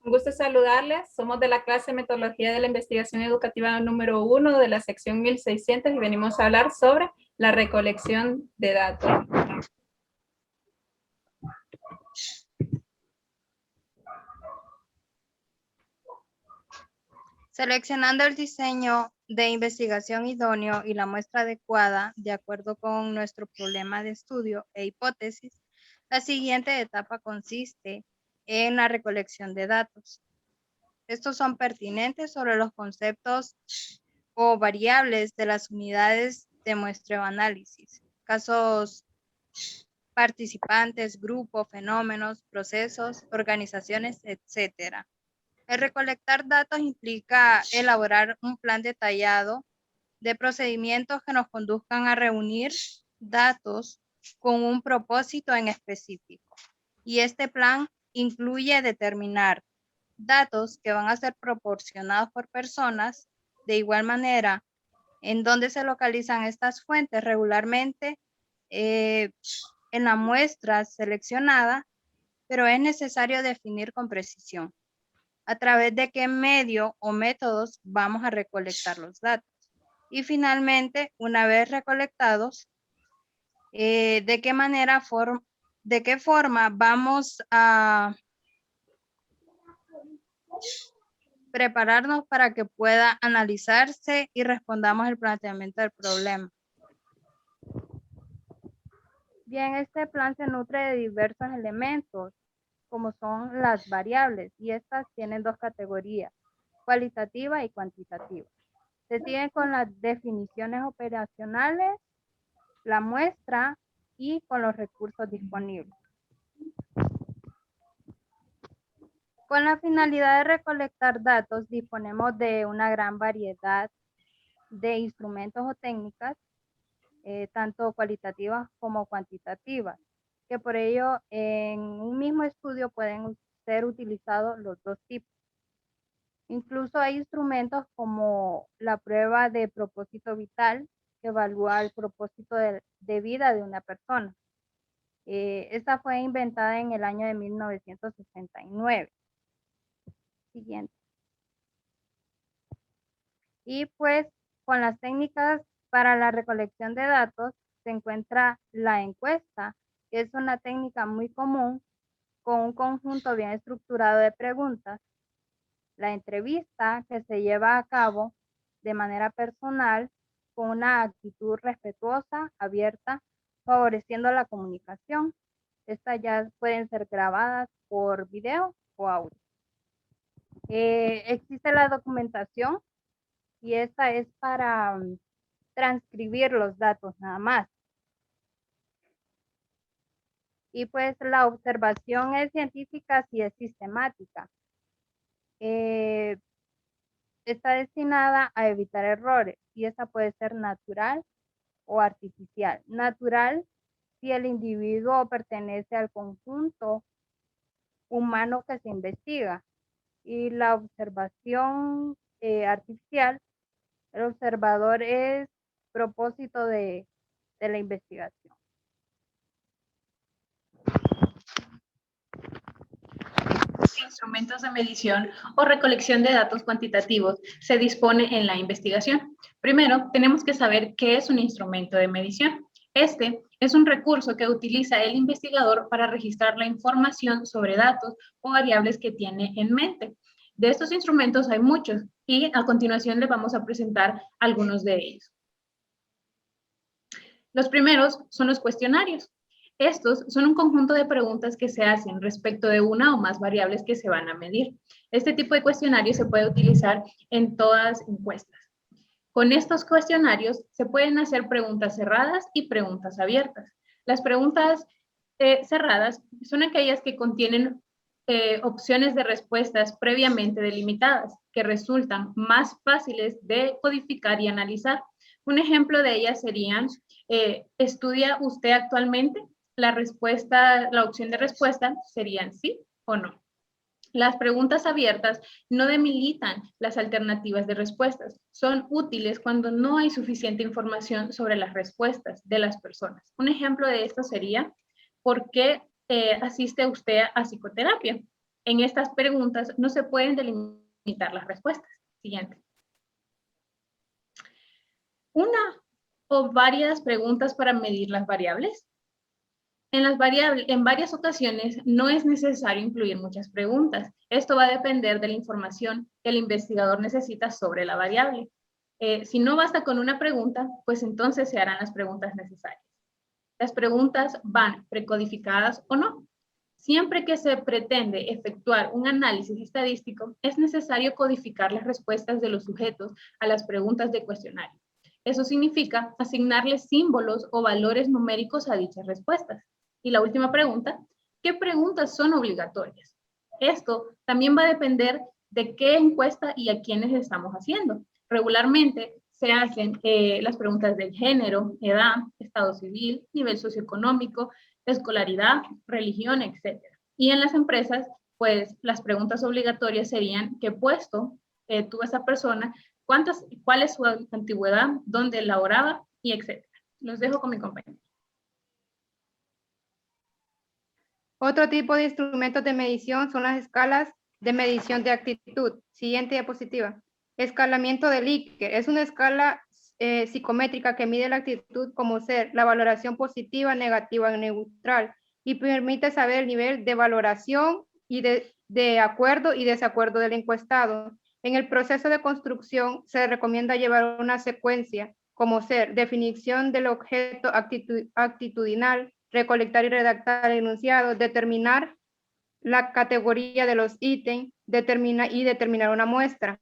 Un gusto saludarles. Somos de la clase Metodología de la Investigación Educativa número 1 de la sección 1600 y venimos a hablar sobre la recolección de datos. Seleccionando el diseño de investigación idóneo y la muestra adecuada de acuerdo con nuestro problema de estudio e hipótesis, la siguiente etapa consiste en la recolección de datos. Estos son pertinentes sobre los conceptos o variables de las unidades de muestreo análisis, casos participantes, grupos, fenómenos, procesos, organizaciones, etc. El recolectar datos implica elaborar un plan detallado de procedimientos que nos conduzcan a reunir datos con un propósito en específico. Y este plan incluye determinar datos que van a ser proporcionados por personas, de igual manera, en dónde se localizan estas fuentes regularmente en la muestra seleccionada, pero es necesario definir con precisión a través de qué medio o métodos vamos a recolectar los datos. Y finalmente, una vez recolectados, de qué forma vamos a prepararnos para que pueda analizarse y respondamos el planteamiento del problema. Bien, este plan se nutre de diversos elementos, como son las variables, y estas tienen dos categorías, cualitativa y cuantitativa. Se siguen con las definiciones operacionales, la muestra y con los recursos disponibles. Con la finalidad de recolectar datos, disponemos de una gran variedad de instrumentos o técnicas, tanto cualitativas como cuantitativas, que por ello en un mismo estudio pueden ser utilizados los dos tipos. Incluso hay instrumentos como la prueba de propósito vital, que evalúa el propósito de vida de una persona. Esta fue inventada en el año de 1969. Siguiente. Y pues con las técnicas para la recolección de datos se encuentra la encuesta, que es una técnica muy común con un conjunto bien estructurado de preguntas. La entrevista, que se lleva a cabo de manera personal con una actitud respetuosa, abierta, favoreciendo la comunicación. Estas ya pueden ser grabadas por video o audio. Existe la documentación y esta es para transcribir los datos nada más. Y pues la observación es científica si es sistemática. Está destinada a evitar errores y esta puede ser natural o artificial. Natural si el individuo pertenece al conjunto humano que se investiga. Y la observación artificial, el observador es propósito de la investigación. Instrumentos de medición o recolección de datos cuantitativos se dispone en la investigación. Primero, tenemos que saber qué es un instrumento de medición. Este es un recurso que utiliza el investigador para registrar la información sobre datos o variables que tiene en mente. De estos instrumentos hay muchos y a continuación les vamos a presentar algunos de ellos. Los primeros son los cuestionarios. Estos son un conjunto de preguntas que se hacen respecto de una o más variables que se van a medir. Este tipo de cuestionario se puede utilizar en todas encuestas. Con estos cuestionarios se pueden hacer preguntas cerradas y preguntas abiertas. Las preguntas cerradas son aquellas que contienen opciones de respuestas previamente delimitadas, que resultan más fáciles de codificar y analizar. Un ejemplo de ellas serían, ¿estudia usted actualmente? La opción de respuesta serían sí o no. Las preguntas abiertas no demilitan las alternativas de respuestas. Son útiles cuando no hay suficiente información sobre las respuestas de las personas. Un ejemplo de esto sería, ¿por qué asiste usted a psicoterapia? En estas preguntas no se pueden delimitar las respuestas. Siguiente. Una o varias preguntas para medir las variables. En varias ocasiones no es necesario incluir muchas preguntas. Esto va a depender de la información que el investigador necesita sobre la variable. Si no basta con una pregunta, pues entonces se harán las preguntas necesarias. Las preguntas van precodificadas o no. Siempre que se pretende efectuar un análisis estadístico, es necesario codificar las respuestas de los sujetos a las preguntas de cuestionario. Eso significa asignarles símbolos o valores numéricos a dichas respuestas. Y la última pregunta, ¿qué preguntas son obligatorias? Esto también va a depender de qué encuesta y a quiénes estamos haciendo. Regularmente se hacen las preguntas de género, edad, estado civil, nivel socioeconómico, escolaridad, religión, etc. Y en las empresas, pues las preguntas obligatorias serían ¿qué puesto tuvo esa persona? ¿Cuál es su antigüedad? ¿Dónde laboraba? Y etc. Los dejo con mi compañero. Otro tipo de instrumentos de medición son las escalas de medición de actitud. Siguiente diapositiva. Escalamiento de Likert. Es una escala psicométrica que mide la actitud como ser la valoración positiva, negativa, neutral y permite saber el nivel de valoración y de acuerdo y desacuerdo del encuestado. En el proceso de construcción se recomienda llevar una secuencia como ser definición del objeto actitudinal, recolectar y redactar el enunciado, determinar la categoría de los ítems, determinar una muestra.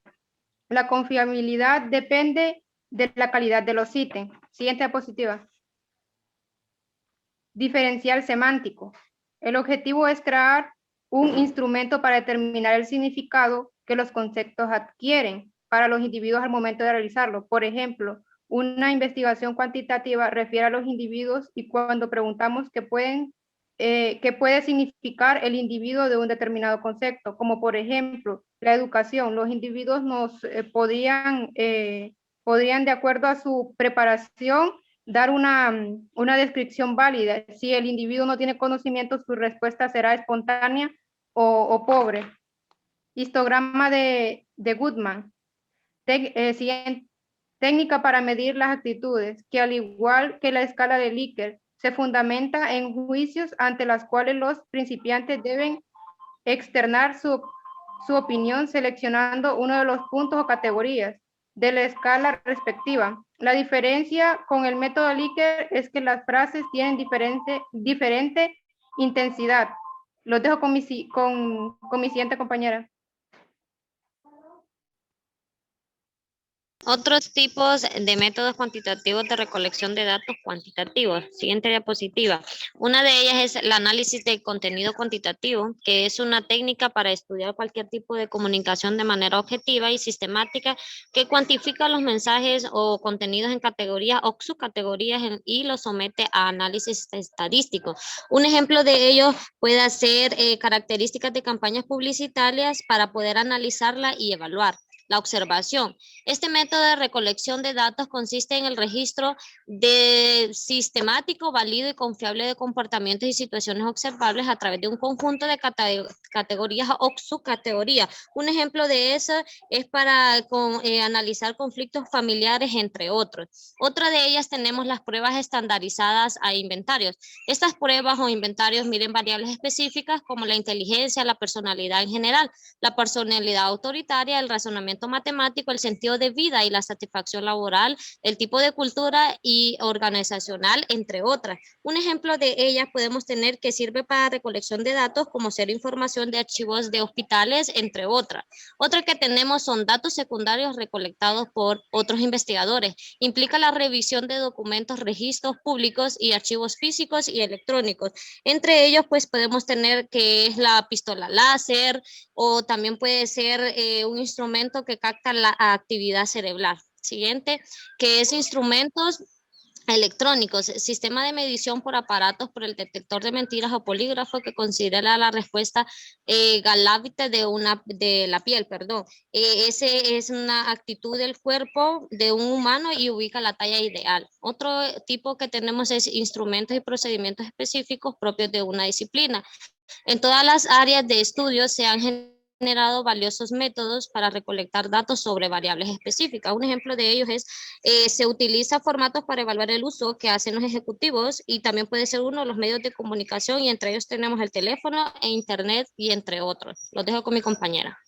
La confiabilidad depende de la calidad de los ítems. Siguiente diapositiva. Diferencial semántico. El objetivo es crear un instrumento para determinar el significado que los conceptos adquieren para los individuos al momento de realizarlo. Por ejemplo, una investigación cuantitativa refiere a los individuos y cuando preguntamos qué puede significar el individuo de un determinado concepto, como por ejemplo la educación, los individuos podrían de acuerdo a su preparación dar una descripción válida. Si el individuo no tiene conocimiento, su respuesta será espontánea o pobre. Histograma de Goodman. Siguiente. Técnica para medir las actitudes, que al igual que la escala de Likert, se fundamenta en juicios ante los cuales los principiantes deben externar su opinión seleccionando uno de los puntos o categorías de la escala respectiva. La diferencia con el método Likert es que las frases tienen diferente intensidad. Los dejo con mi siguiente compañera. Otros tipos de métodos cuantitativos de recolección de datos cuantitativos. Siguiente diapositiva. Una de ellas es el análisis de contenido cuantitativo, que es una técnica para estudiar cualquier tipo de comunicación de manera objetiva y sistemática que cuantifica los mensajes o contenidos en categorías o subcategorías y los somete a análisis estadístico. Un ejemplo de ello puede ser características de campañas publicitarias para poder analizarla y evaluar. La observación. Este método de recolección de datos consiste en el registro de sistemático, válido y confiable de comportamientos y situaciones observables a través de un conjunto de categorías o subcategorías. Un ejemplo de eso es para analizar conflictos familiares, entre otros. Otra de ellas tenemos las pruebas estandarizadas a inventarios. Estas pruebas o inventarios miden variables específicas como la inteligencia, la personalidad en general, la personalidad autoritaria, el razonamiento matemático, el sentido de vida y la satisfacción laboral, el tipo de cultura y organizacional, entre otras. Un ejemplo de ellas podemos tener que sirve para recolección de datos como ser información de archivos de hospitales, entre otras. Otra que tenemos son datos secundarios recolectados por otros investigadores. Implica la revisión de documentos, registros públicos y archivos físicos y electrónicos. Entre ellos, pues podemos tener que es la pistola láser o también puede ser un instrumento que capta la actividad cerebral. Siguiente, que es instrumentos electrónicos, sistema de medición por aparatos por el detector de mentiras o polígrafo que considera la respuesta galáctica de la piel, perdón. Ese es una actitud del cuerpo de un humano y ubica la talla ideal. Otro tipo que tenemos es instrumentos y procedimientos específicos propios de una disciplina. En todas las áreas de estudio se han generado valiosos métodos para recolectar datos sobre variables específicas. Un ejemplo de ellos es, se utiliza formatos para evaluar el uso que hacen los ejecutivos y también puede ser uno de los medios de comunicación y entre ellos tenemos el teléfono e internet y entre otros. Los dejo con mi compañera.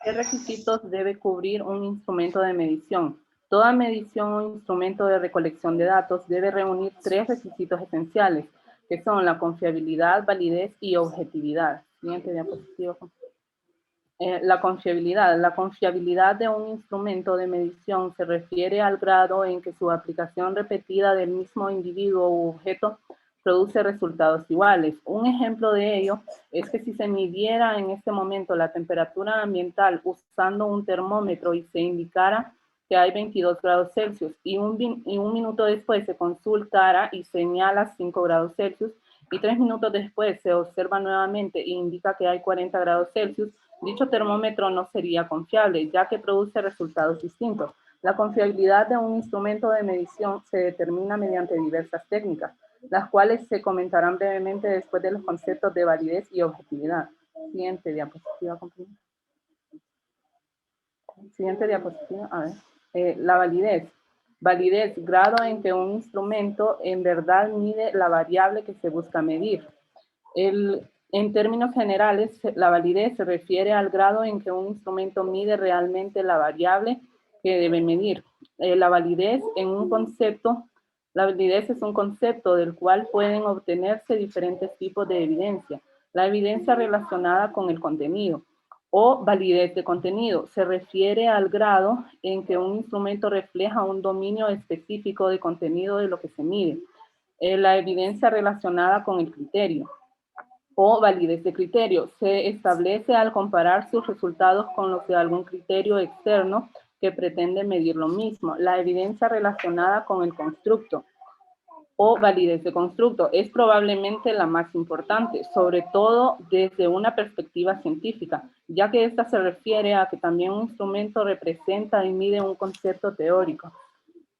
¿Qué requisitos debe cubrir un instrumento de medición? Toda medición o instrumento de recolección de datos debe reunir 3 requisitos esenciales, que son la confiabilidad, validez y objetividad. Siguiente diapositiva. La confiabilidad de un instrumento de medición se refiere al grado en que su aplicación repetida del mismo individuo u objeto produce resultados iguales. Un ejemplo de ello es que si se midiera en este momento la temperatura ambiental usando un termómetro y se indicara que hay 22 grados Celsius y un minuto después se consultara y señala 5 grados Celsius y 3 minutos después se observa nuevamente e indica que hay 40 grados Celsius, dicho termómetro no sería confiable, ya que produce resultados distintos. La confiabilidad de un instrumento de medición se determina mediante diversas técnicas, las cuales se comentarán brevemente después de los conceptos de validez y objetividad. Siguiente diapositiva, compañera. Siguiente diapositiva, a ver. La validez. Validez, grado en que un instrumento en verdad mide la variable que se busca medir. En términos generales, la validez se refiere al grado en que un instrumento mide realmente la variable que debe medir. La validez es un concepto del cual pueden obtenerse diferentes tipos de evidencia. La evidencia relacionada con el contenido o validez de contenido se refiere al grado en que un instrumento refleja un dominio específico de contenido de lo que se mide. La evidencia relacionada con el criterio o validez de criterio se establece al comparar sus resultados con los de algún criterio externo que pretende medir lo mismo. La evidencia relacionada con el constructo o validez de constructo es probablemente la más importante, sobre todo desde una perspectiva científica, ya que esta se refiere a que también un instrumento representa y mide un concepto teórico.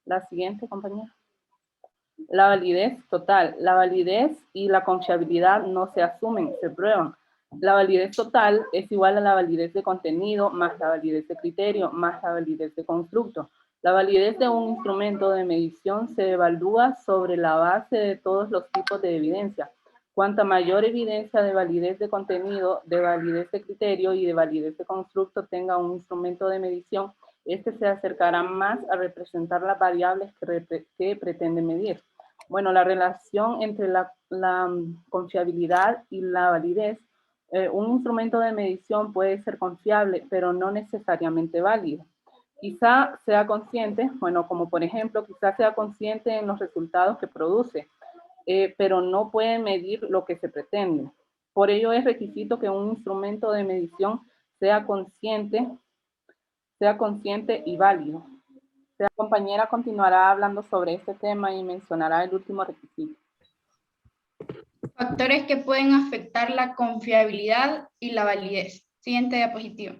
La siguiente, compañera. La validez total. La validez y la confiabilidad no se asumen, se prueban. La validez total es igual a la validez de contenido más la validez de criterio más la validez de constructo. La validez de un instrumento de medición se evalúa sobre la base de todos los tipos de evidencia. Cuanta mayor evidencia de validez de contenido, de validez de criterio y de validez de constructo tenga un instrumento de medición, este se acercará más a representar las variables que pretende medir. Bueno, la relación entre la confiabilidad y la validez. Un instrumento de medición puede ser confiable, pero no necesariamente válido. Quizá sea consciente, bueno, como por ejemplo, quizá sea consciente en los resultados que produce, pero no puede medir lo que se pretende. Por ello es requisito que un instrumento de medición sea consciente y válido. La compañera continuará hablando sobre este tema y mencionará el último requisito. Factores que pueden afectar la confiabilidad y la validez. Siguiente diapositiva.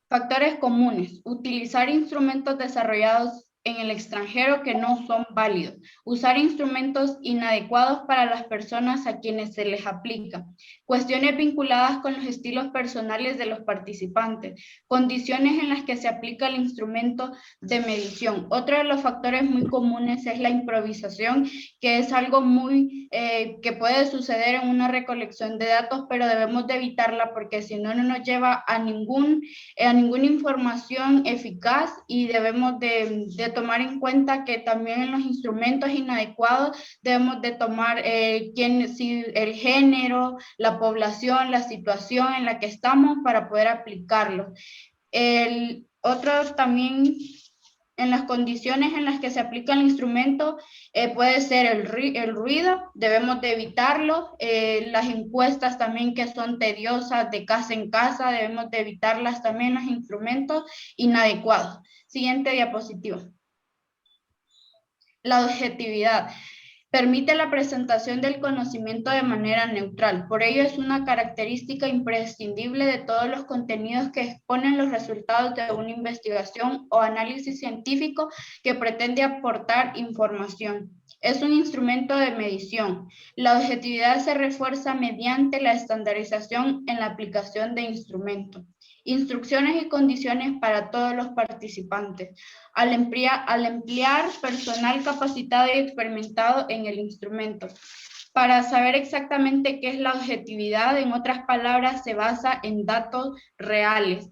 Factores comunes. Utilizar instrumentos desarrollados en el extranjero que no son válidos. Usar instrumentos inadecuados para las personas a quienes se les aplica. Cuestiones vinculadas con los estilos personales de los participantes. Condiciones en las que se aplica el instrumento de medición. Otro de los factores muy comunes es la improvisación, que es algo muy que puede suceder en una recolección de datos, pero debemos de evitarla porque si no, no nos lleva a ninguna información eficaz y debemos de tomar en cuenta que también en los instrumentos inadecuados debemos de tomar el género, la población, la situación en la que estamos para poder aplicarlo. El otro también en las condiciones en las que se aplica el instrumento puede ser el ruido, debemos de evitarlo. Las encuestas también que son tediosas de casa en casa, debemos de evitarlas también, los instrumentos inadecuados. Siguiente diapositiva. La objetividad. Permite la presentación del conocimiento de manera neutral. Por ello es una característica imprescindible de todos los contenidos que exponen los resultados de una investigación o análisis científico que pretende aportar información. Es un instrumento de medición. La objetividad se refuerza mediante la estandarización en la aplicación de instrumentos. Instrucciones y condiciones para todos los participantes. Al emplear personal capacitado y experimentado en el instrumento. Para saber exactamente qué es la objetividad, en otras palabras, se basa en datos reales.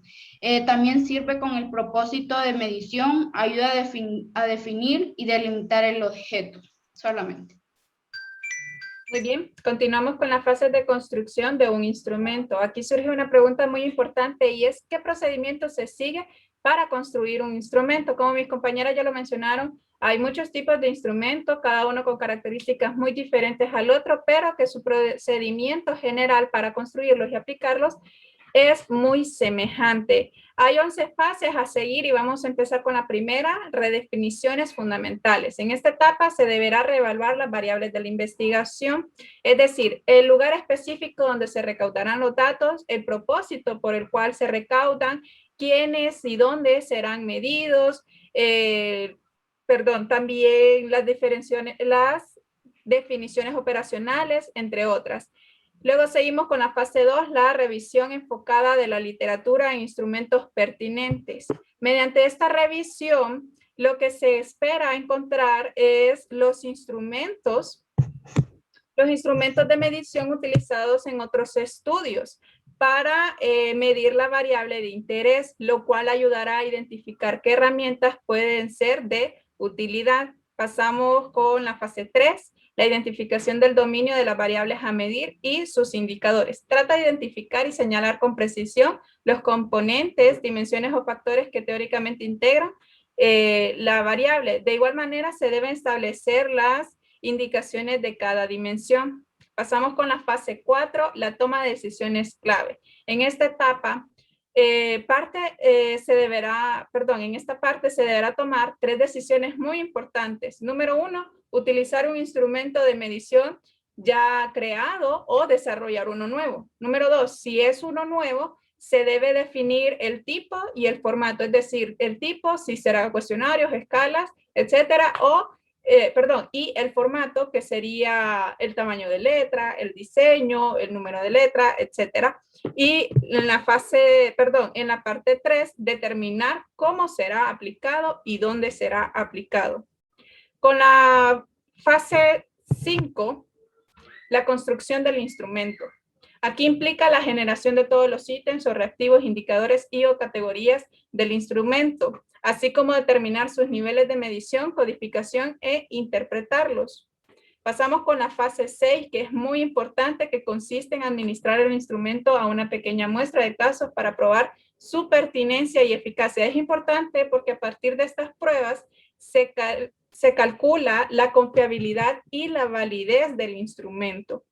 También sirve con el propósito de medición, ayuda a definir y delimitar el objeto, solamente. Muy bien, continuamos con la fase de construcción de un instrumento. Aquí surge una pregunta muy importante y es ¿qué procedimiento se sigue para construir un instrumento? Como mis compañeras ya lo mencionaron, hay muchos tipos de instrumentos, cada uno con características muy diferentes al otro, pero que su procedimiento general para construirlos y aplicarlos es muy semejante. Hay 11 fases a seguir y vamos a empezar con la primera, redefiniciones fundamentales. En esta etapa se deberá reevaluar las variables de la investigación, es decir, el lugar específico donde se recaudarán los datos, el propósito por el cual se recaudan, quiénes y dónde serán medidos, también las definiciones operacionales, entre otras. Luego seguimos con la fase 2, la revisión enfocada de la literatura e instrumentos pertinentes. Mediante esta revisión, lo que se espera encontrar es los instrumentos de medición utilizados en otros estudios para medir la variable de interés, lo cual ayudará a identificar qué herramientas pueden ser de utilidad. Pasamos con la fase 3. La identificación del dominio de las variables a medir y sus indicadores. Trata de identificar y señalar con precisión los componentes, dimensiones o factores que teóricamente integran la variable. De igual manera, se deben establecer las indicaciones de cada dimensión. Pasamos con la fase 4, la toma de decisiones clave. En esta etapa, en esta parte se deberá tomar 3 decisiones muy importantes. Número 1, utilizar un instrumento de medición ya creado o desarrollar uno nuevo. Número 2, si es uno nuevo, se debe definir el tipo y el formato, es decir, el tipo, si será cuestionarios, escalas, etcétera, y el formato que sería el tamaño de letra, el diseño, el número de letra, etcétera. Y en la parte 3, determinar cómo será aplicado y dónde será aplicado. Con la fase 5, la construcción del instrumento. Aquí implica la generación de todos los ítems o reactivos, indicadores y o categorías del instrumento, así como determinar sus niveles de medición, codificación e interpretarlos. Pasamos con la fase 6, que es muy importante, que consiste en administrar el instrumento a una pequeña muestra de casos para probar su pertinencia y eficacia. Es importante porque a partir de estas pruebas se calcula la confiabilidad y la validez del instrumento.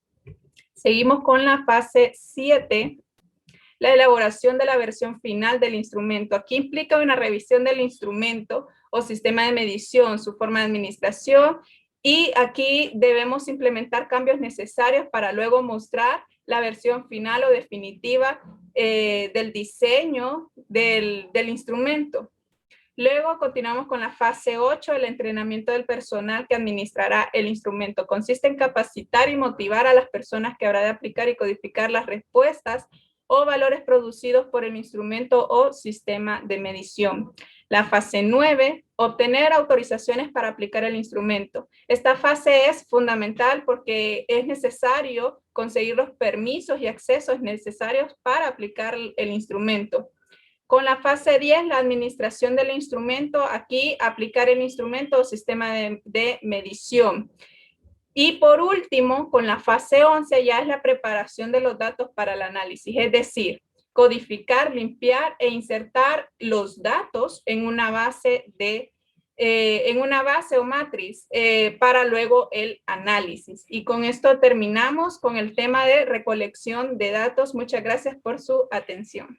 Seguimos con la fase 7, la elaboración de la versión final del instrumento. Aquí implica una revisión del instrumento o sistema de medición, su forma de administración, y aquí debemos implementar cambios necesarios para luego mostrar la versión final o definitiva del diseño del instrumento. Luego continuamos con la fase 8, el entrenamiento del personal que administrará el instrumento. Consiste en capacitar y motivar a las personas que habrá de aplicar y codificar las respuestas o valores producidos por el instrumento o sistema de medición. La fase 9, obtener autorizaciones para aplicar el instrumento. Esta fase es fundamental porque es necesario conseguir los permisos y accesos necesarios para aplicar el instrumento. Con la fase 10, la administración del instrumento, aquí aplicar el instrumento o sistema de medición. Y por último, con la fase 11 ya es la preparación de los datos para el análisis, es decir, codificar, limpiar e insertar los datos en una base o matriz para luego el análisis. Y con esto terminamos con el tema de recolección de datos. Muchas gracias por su atención.